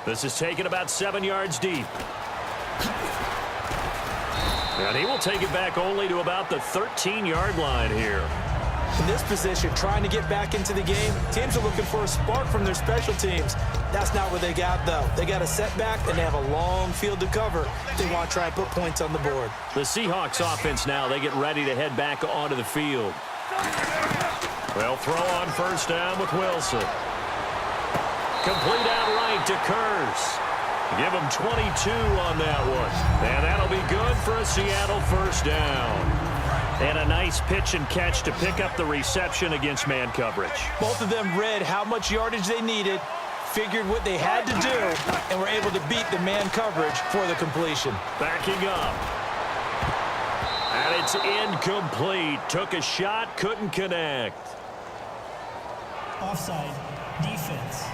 This is taken about 7 yards deep. And he will take it back only to about the 13-yard line here. In this position, trying to get back into the game, teams are looking for a spark from their special teams. That's not what they got, though. They got a setback, and they have a long field to cover if they want to try and put points on the board. The Seahawks offense now, they get ready to head back onto the field. They'll throw on first down with Wilson. Complete out right to Kurz. Give him 22 on that one. And that'll be good for a Seattle first down. And a nice pitch and catch to pick up the reception against man coverage. Both of them read how much yardage they needed, figured what they had to do, and were able to beat the man coverage for the completion. Backing up. And it's incomplete. Took a shot, couldn't connect. Offside, defense.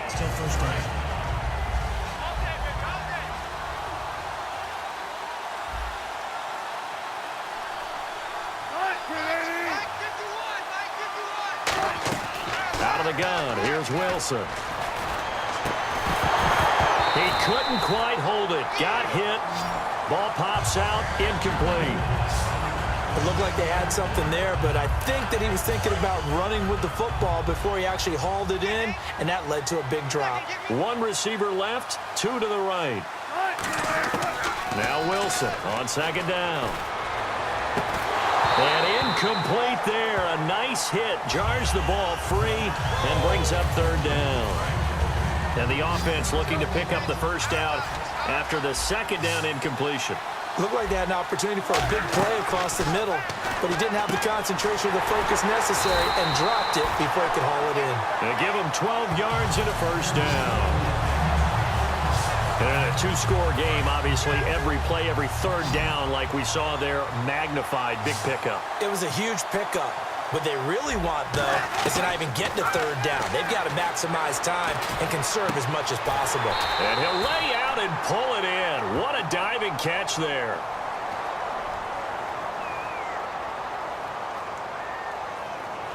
Still first down. Out of the gun, here's Wilson. He couldn't quite hold it. Got hit. Ball pops out, incomplete. It looked like they had something there, but I think that he was thinking about running with the football before he actually hauled it in, and that led to a big drop. One receiver left, two to the right. Now Wilson on second down. And incomplete there. A nice hit. Jars the ball free and brings up third down. And the offense looking to pick up the first down after the second down incompletion. Looked like they had an opportunity for a big play across the middle, but he didn't have the concentration or the focus necessary and dropped it before he could haul it in. They give him 12 yards and a first down. And in a two-score game, obviously, every play, every third down, like we saw there, magnified, big pickup. It was a huge pickup. What they really want, though, is to not even get to third down. They've got to maximize time and conserve as much as possible. And he'll lay out and pull it in. What a diving catch there.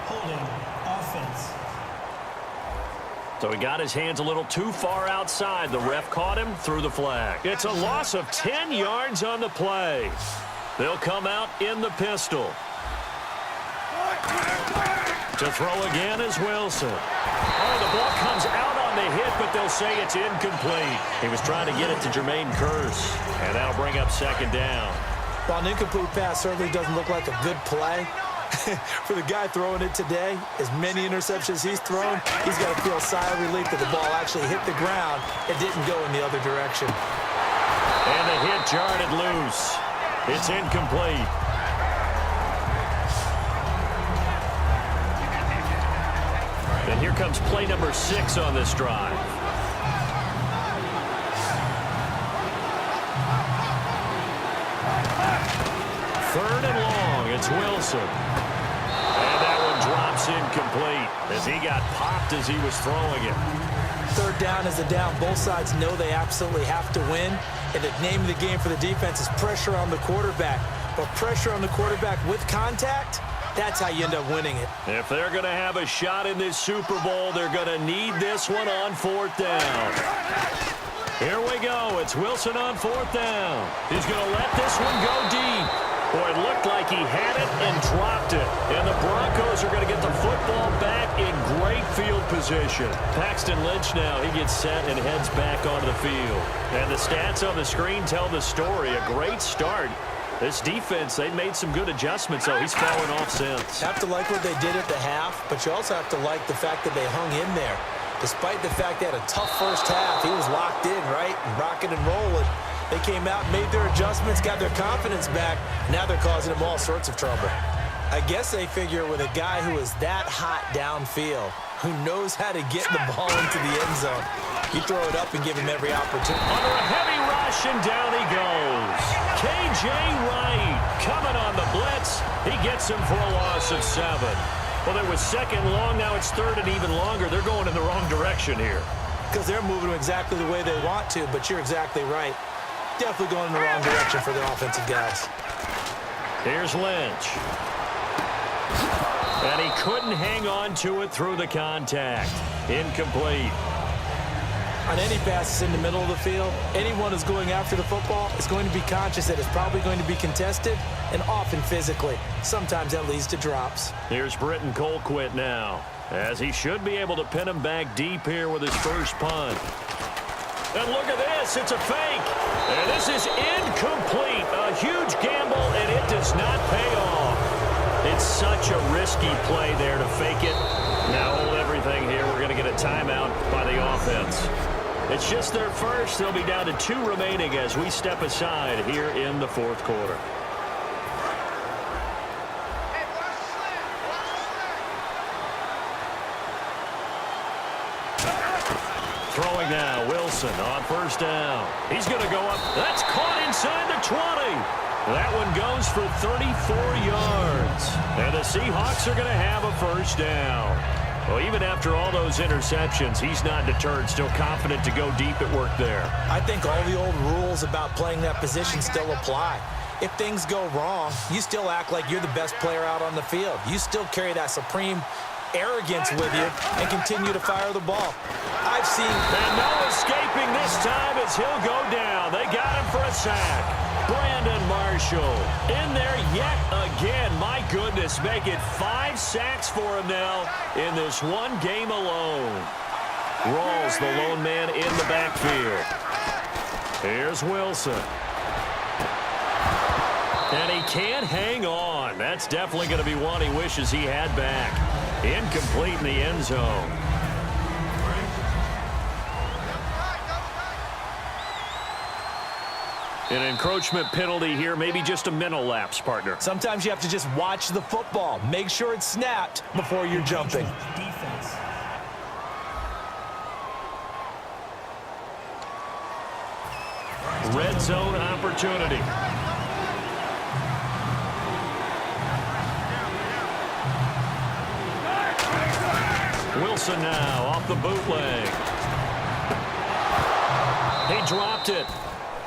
Holding, offense. So he got his hands a little too far outside. The ref caught him, threw the flag. It's a loss of 10 yards on the play. They'll come out in the pistol. To throw again is Wilson. Oh, the ball comes out on the hit, but they'll say it's incomplete. He was trying to get it to Jermaine Kurz, and that'll bring up second down. While an incomplete pass certainly doesn't look like a good play, for the guy throwing it today, as many interceptions he's thrown, he's got to feel a sigh of relief that the ball actually hit the ground and didn't go in the other direction. And the hit jarred it loose. It's incomplete. And here comes play number 6 on this drive. Third and long, it's Wilson. And that one drops incomplete as he got popped as he was throwing it. Third down is a down. Both sides know they absolutely have to win. And the name of the game for the defense is pressure on the quarterback. But pressure on the quarterback with contact, that's how you end up winning it. If they're going to have a shot in this Super Bowl, they're going to need this one on fourth down. Here we go. It's Wilson on fourth down. He's going to let this one go deep. Boy, it looked like he had it and dropped it. And the Broncos are going to get the football back in great field position. Paxton Lynch now, he gets set and heads back onto the field. And the stats on the screen tell the story. A great start. This defense, they made some good adjustments, so he's fallen off since. Have to like what they did at the half, but you also have to like the fact that they hung in there. Despite the fact they had a tough first half, he was locked in, right, and rocking and rolling. They came out, made their adjustments, got their confidence back. Now they're causing them all sorts of trouble. I guess they figure with a guy who is that hot downfield, who knows how to get the ball into the end zone, you throw it up and give him every opportunity. Under a heavy rush, and down he goes. K.J. Wright coming on the blitz. He gets him for a loss of 7. Well, it was second long. Now it's third and even longer. They're going in the wrong direction here. Because they're moving exactly the way they want to, but you're exactly right. Definitely going in the wrong direction for the offensive guys. Here's Lynch. And he couldn't hang on to it through the contact. Incomplete. On any passes in the middle of the field, anyone who's going after the football is going to be conscious that it's probably going to be contested and often physically. Sometimes that leads to drops. Here's Britton Colquitt now, as he should be able to pin him back deep here with his first punt. And look at this. It's a fake. And this is incomplete. A huge gamble, and it does not pay off. It's such a risky play there to fake it. Now hold everything here. We're going to get a timeout by the offense. It's just their first. They'll be down to 2 remaining as we step aside here in the fourth quarter. Throwing now, Wilson on first down. He's going to go up. That's caught inside the 20. That one goes for 34 yards. And the Seahawks are going to have a first down. Well, even after all those interceptions, he's not deterred, still confident to go deep at work there. I think all the old rules about playing that position still apply. If things go wrong, you still act like you're the best player out on the field. You still carry that supreme arrogance with you and continue to fire the ball. I've seen... And no escaping this time as he'll go down. They got him for a sack. Brandon Marshall in there yet again. My goodness, make it 5 sacks for him now in this one game alone. Rawls, the lone man in the backfield. Here's Wilson. And he can't hang on. That's definitely going to be one he wishes he had back. Incomplete in the end zone. An encroachment penalty here, maybe just a mental lapse, partner. Sometimes you have to just watch the football. Make sure it's snapped before you're jumping. Defense. Red zone opportunity. Wilson now off the bootleg. He dropped it.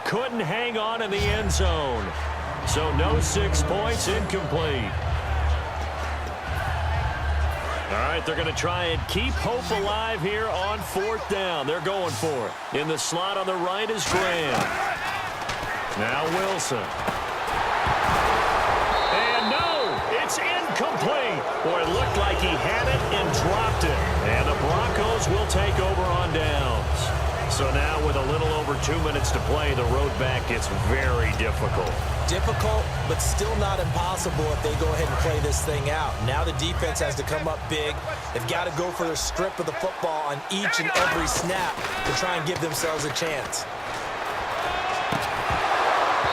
Couldn't hang on in the end zone. So no 6 points, incomplete. All right, they're going to try and keep hope alive here on 4th down. They're going for it. In the slot on the right is Graham. Now Wilson. And no, it's incomplete. Boy, it looked like he had it and dropped it. And the Broncos will take over on downs. So now with a little over 2 minutes to play, the road back gets very difficult. Difficult, but still not impossible if they go ahead and play this thing out. Now the defense has to come up big. They've got to go for the strip of the football on each and every snap to try and give themselves a chance.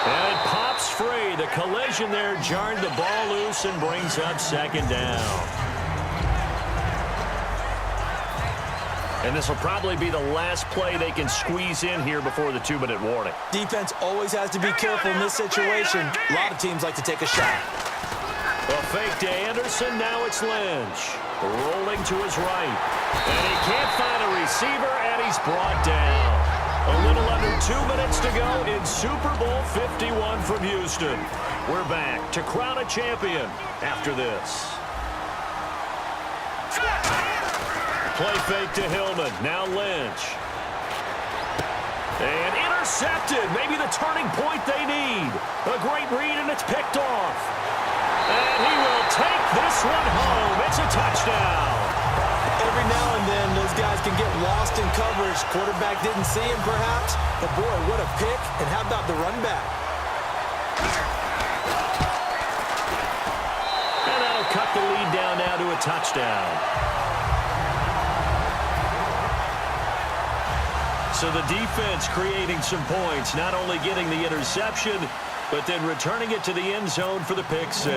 And it pops free. The collision there jarred the ball loose and brings up 2nd down. And this will probably be the last play they can squeeze in here before the 2-minute warning. Defense always has to be careful in this situation. A lot of teams like to take a shot. A fake to Anderson. Now it's Lynch. Rolling to his right. And he can't find a receiver, and he's brought down. A little under 2 minutes to go in Super Bowl 51 from Houston. We're back to crown a champion after this. Play fake to Hillman. Now Lynch. And intercepted. Maybe the turning point they need. A great read, and it's picked off. And he will take this one home. It's a touchdown. Every now and then, those guys can get lost in coverage. Quarterback didn't see him, perhaps. But, boy, what a pick. And how about the run back? And that'll cut the lead down now to a touchdown. So the defense creating some points, not only getting the interception, but then returning it to the end zone for the pick 6.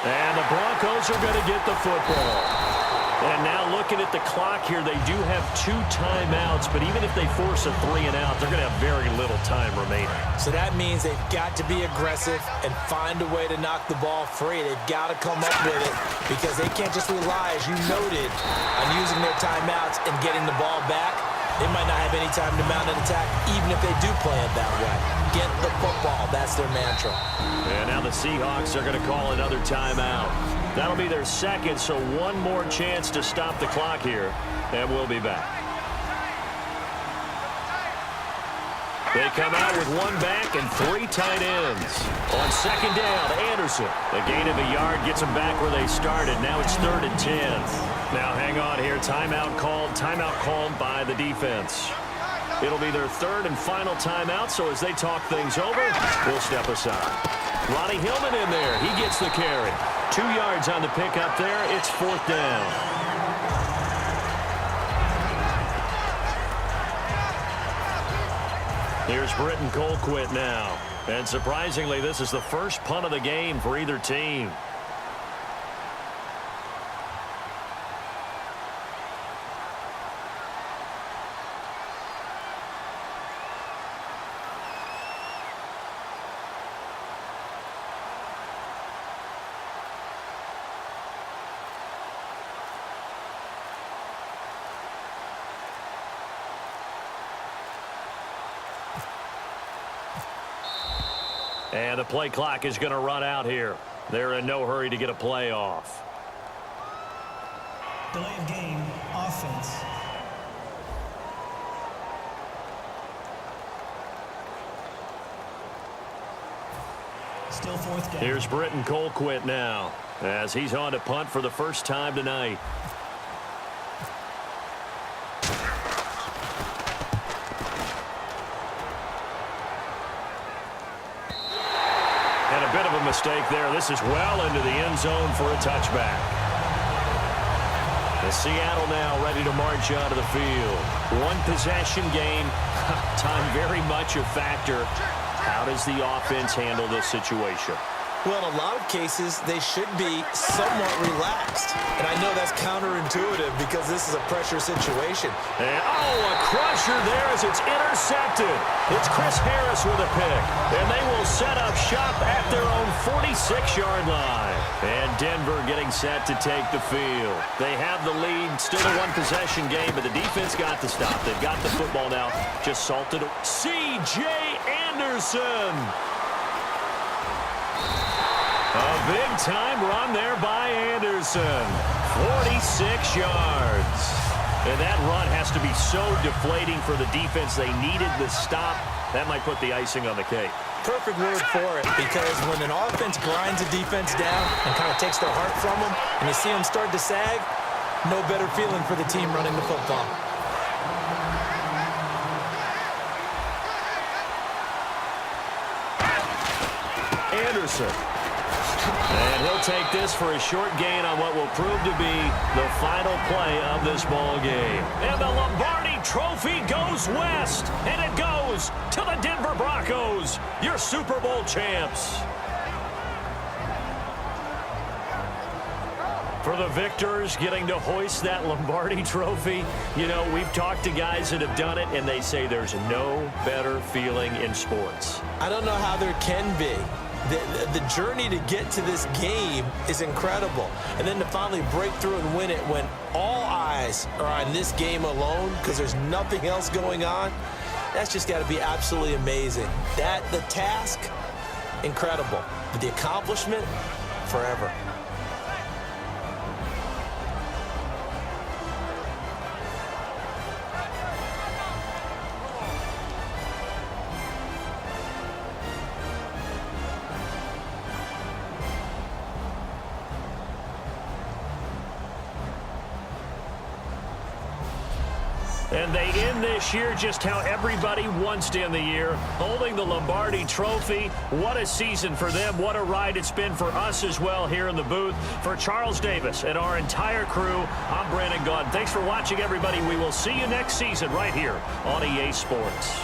And the Broncos are going to get the football. And now looking at the clock here, they do have 2 timeouts, but even if they force a 3 and out, they're going to have very little time remaining. So that means they've got to be aggressive and find a way to knock the ball free. They've got to come up with it because they can't just rely, as you noted, on using their timeouts and getting the ball back. They might not have any time to mount an attack, even if they do play it that way. Get the football. That's their mantra. And now the Seahawks are going to call another timeout. That'll be their second, so one more chance to stop the clock here, and we'll be back. They come out with one back and 3 tight ends. On second down, Anderson. A gain of a yard gets them back where they started. Now it's 3rd and 10. Now hang on here. Timeout called by the defense. It'll be their 3rd and final timeout, so as they talk things over, we'll step aside. Ronnie Hillman in there. He gets the carry. 2 yards on the pickup there. It's 4th down. Here's Britton Colquitt now. And surprisingly, this is the first punt of the game for either team. And the play clock is going to run out here. They're in no hurry to get a play off. Delay of game, offense. Still 4th down. Here's Britton Colquitt now, as he's on to punt for the first time tonight. And a bit of a mistake there. This is well into the end zone for a touchback. The Seattle now ready to march out of the field. One possession game. Time very much a factor. How does the offense handle this situation? Well, in a lot of cases, they should be somewhat relaxed. And I know that's counterintuitive because this is a pressure situation. And, a crusher there as it's intercepted. It's Chris Harris with a pick. And they will set up shop at their own 46-yard line. And Denver getting set to take the field. They have the lead. Still a one-possession game, but the defense got the stop. They've got the football now. Just salted. C.J. Anderson. A big-time run there by Anderson. 46 yards. And that run has to be so deflating for the defense. They needed the stop. That might put the icing on the cake. Perfect word for it, because when an offense grinds a defense down and kind of takes their heart from them, and you see them start to sag, no better feeling for the team running the football. Anderson. And he'll take this for a short gain on what will prove to be the final play of this ball game. And the Lombardi Trophy goes west. And it goes to the Denver Broncos, your Super Bowl champs. For the victors getting to hoist that Lombardi Trophy, you know, we've talked to guys that have done it, and they say there's no better feeling in sports. I don't know how there can be. The journey to get to this game is incredible. And then to finally break through and win it when all eyes are on this game alone because there's nothing else going on, that's just got to be absolutely amazing. The task, incredible. But the accomplishment, forever. And they end this year just how everybody wants to end the year, holding the Lombardi Trophy. What a season for them. What a ride it's been for us as well here in the booth. For Charles Davis and our entire crew, I'm Brandon Gaudin. Thanks for watching, everybody. We will see you next season right here on EA Sports.